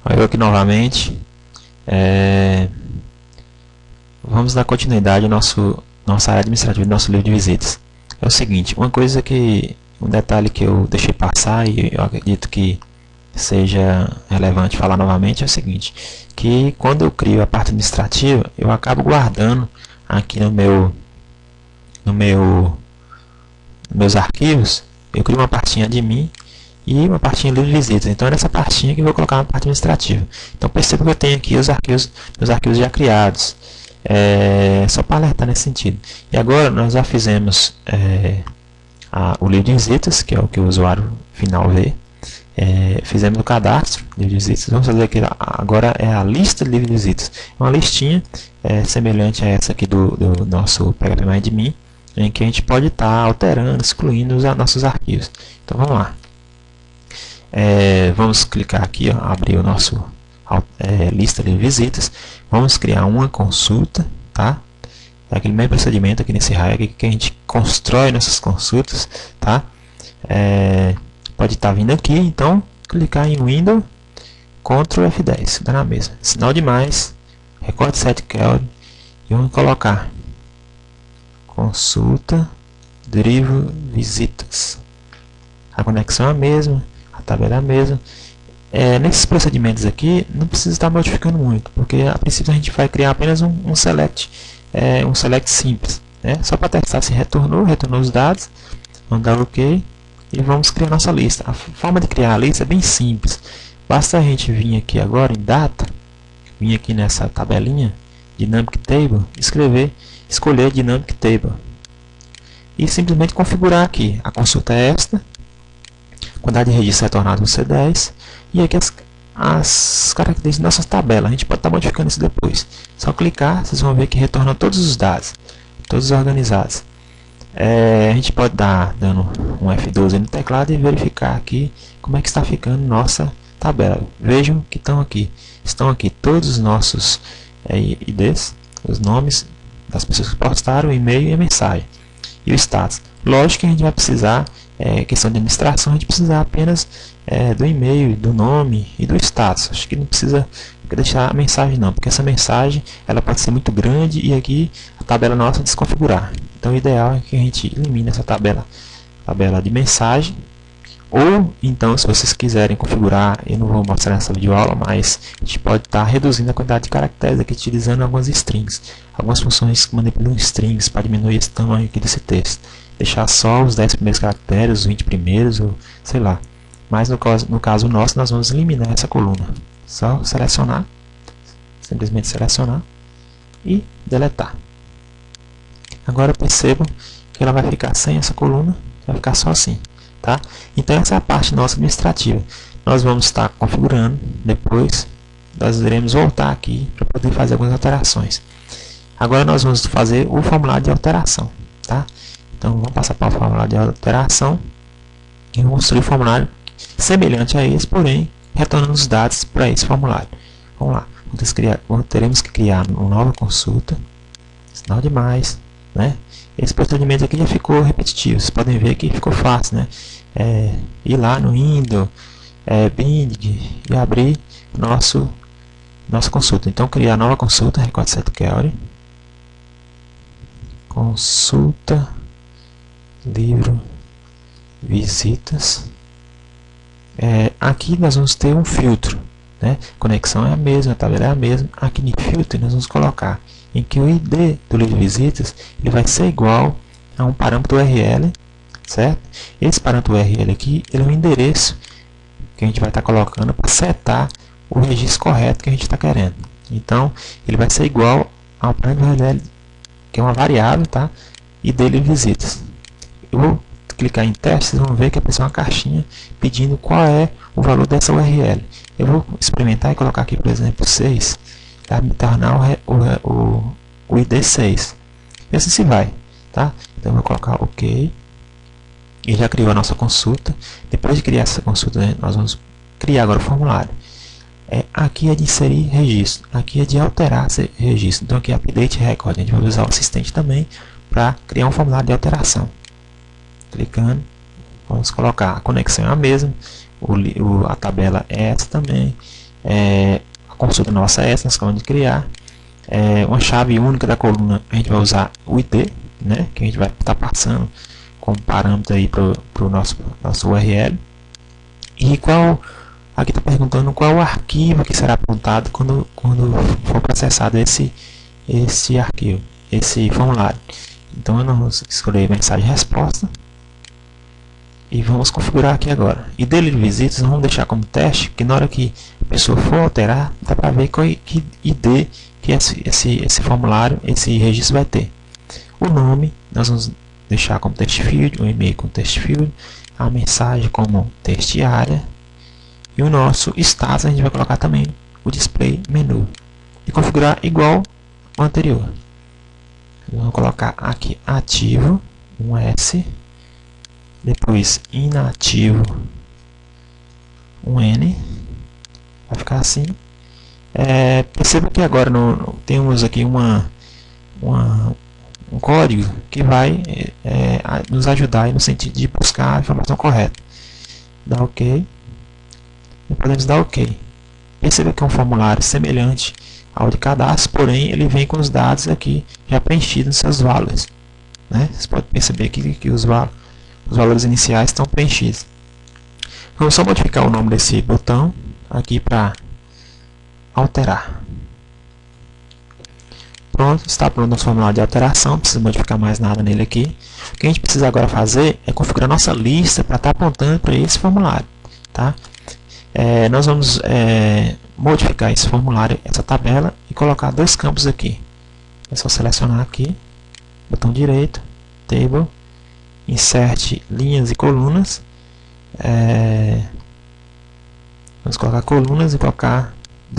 Eu aqui novamente. Vamos dar continuidade ao nossa área administrativa do nosso livro de visitas. É o seguinte, um detalhe que eu deixei passar e eu acredito que seja relevante falar novamente é o seguinte, que quando eu crio a parte administrativa, eu acabo guardando aqui meus arquivos, eu crio uma pastinha de mim e uma pastinha livro de visitas. Então é nessa pastinha que eu vou colocar na parte administrativa. Então perceba que eu tenho aqui meus arquivos já criados. Só para alertar nesse sentido. E agora nós já fizemos o livro de visitas, que é o que o usuário final vê. Fizemos o cadastro de livro de visitas. Vamos fazer aqui agora a lista de livro de visitas. Uma listinha semelhante a essa aqui do nosso Pega de mim, em que a gente pode estar alterando, excluindo os nossos arquivos. Então vamos lá. Vamos clicar aqui, abrir o nosso lista de visitas. Vamos criar uma consulta, tá? É aquele mesmo procedimento aqui nesse raio aqui que a gente constrói nossas consultas, tá? Pode estar vindo aqui, então clicar em Windows, Ctrl F10, dá na mesma. Sinal de mais, recorte 7 Kelvin e vamos colocar consulta drive visitas. A conexão é a mesma, a tabela é a mesma. Nesses procedimentos aqui não precisa estar modificando muito, porque a princípio a gente vai criar apenas um select simples, né? Só para testar se retornou os dados. Vamos dar OK e vamos criar nossa lista. A forma de criar a lista é bem simples, basta a gente vir aqui agora em data, vir aqui nessa tabelinha Dynamic Table, escolher Dynamic Table e simplesmente configurar aqui. A consulta é esta, quantidade de registro retornado no C10 e aqui as características da nossa tabela. A gente pode estar modificando isso depois. Só clicar, vocês vão ver que retorna todos os dados, todos organizados. A gente pode dando um F12 no teclado e verificar aqui como é que está ficando nossa tabela. Vejam que estão aqui todos os nossos IDs, os nomes das pessoas que postaram, o e-mail e a mensagem e o status. Lógico que a gente vai precisar, questão de administração, a gente precisa apenas do e-mail, do nome e do status. Acho que não precisa deixar a mensagem não, porque essa mensagem ela pode ser muito grande e aqui a tabela nossa desconfigurar. Então o ideal é que a gente elimine essa tabela de mensagem, ou então se vocês quiserem configurar, eu não vou mostrar nessa videoaula, mas a gente pode estar reduzindo a quantidade de caracteres aqui utilizando algumas strings, algumas funções que manipulam strings para diminuir esse tamanho aqui desse texto, deixar só os 10 primeiros caracteres, os 20 primeiros, ou sei lá. Mas no caso nosso nós vamos eliminar essa coluna. Só selecionar, simplesmente selecionar e deletar. Agora percebam que ela vai ficar sem essa coluna, vai ficar só assim, tá? Então essa é a parte nossa administrativa. Nós vamos estar configurando, depois nós iremos voltar aqui para poder fazer algumas alterações. Agora nós vamos fazer o formulário de alteração, tá? Então vamos passar para o formulário de alteração e construir o formulário semelhante a esse, porém retornando os dados para esse formulário. Vamos lá, teremos que criar uma nova consulta, sinal de mais, né? Esse procedimento aqui já ficou repetitivo, vocês podem ver que ficou fácil, né? Ir lá no Windows, bind e abrir nossa consulta. Então criar nova consulta, recorte 7 Kelvin, consulta livro visitas. Aqui nós vamos ter um filtro, né? Conexão é a mesma, a tabela é a mesma. Aqui no filtro nós vamos colocar em que o ID do livro de visitas ele vai ser igual a um parâmetro URL, certo? Esse parâmetro URL aqui ele é um endereço que a gente vai estar colocando para setar o registro correto que a gente está querendo. Então ele vai ser igual ao parâmetro URL, que é uma variável, tá? ID livro de visitas. Eu vou clicar em teste, vocês vão ver que apareceu uma caixinha pedindo qual é o valor dessa URL. Eu vou experimentar e colocar aqui, por exemplo, 6, para me tornar o ID 6. E assim se vai, tá? Então eu vou colocar OK. E já criou a nossa consulta. Depois de criar essa consulta, nós vamos criar agora o formulário. Aqui é de inserir registro, aqui é de alterar esse registro. Então aqui é Update Record. A gente vai usar o assistente também para criar um formulário de alteração. Clicando, vamos colocar a conexão é a mesma, a tabela é essa também, a consulta nossa é essa, nós acabamos de criar. Uma chave única da coluna, a gente vai usar o ID, né, que a gente vai estar passando como parâmetro aí para o nosso URL. E aqui está perguntando qual o arquivo que será apontado quando for processado esse arquivo, esse formulário. Então nós vamos escolher mensagem resposta e vamos configurar aqui agora. E dele de visitas nós vamos deixar como teste, que na hora que a pessoa for alterar, dá para ver que ID que esse formulário, esse registro vai ter. O nome nós vamos deixar como text field, o e-mail como text field, a mensagem como text área, e o nosso status a gente vai colocar também o display menu e configurar igual o anterior. Vamos colocar aqui ativo, um S, depois inativo, um N, vai ficar assim. Perceba que agora temos aqui um código que vai nos ajudar aí no sentido de buscar a informação correta. Dá OK e podemos dar OK. Perceba que é um formulário semelhante ao de cadastro, porém ele vem com os dados aqui já preenchidos nos seus valores, né? Você pode perceber que os valores iniciais estão preenchidos. Vamos só modificar o nome desse botão aqui para alterar. Pronto, está pronto o nosso formulário de alteração, não precisa modificar mais nada nele aqui. O que a gente precisa agora fazer é configurar nossa lista para estar apontando para esse formulário, tá? Nós vamos modificar esse formulário, essa tabela, e colocar dois campos aqui. É só selecionar aqui, botão direito, Table, Insert linhas e colunas. Vamos colocar colunas e colocar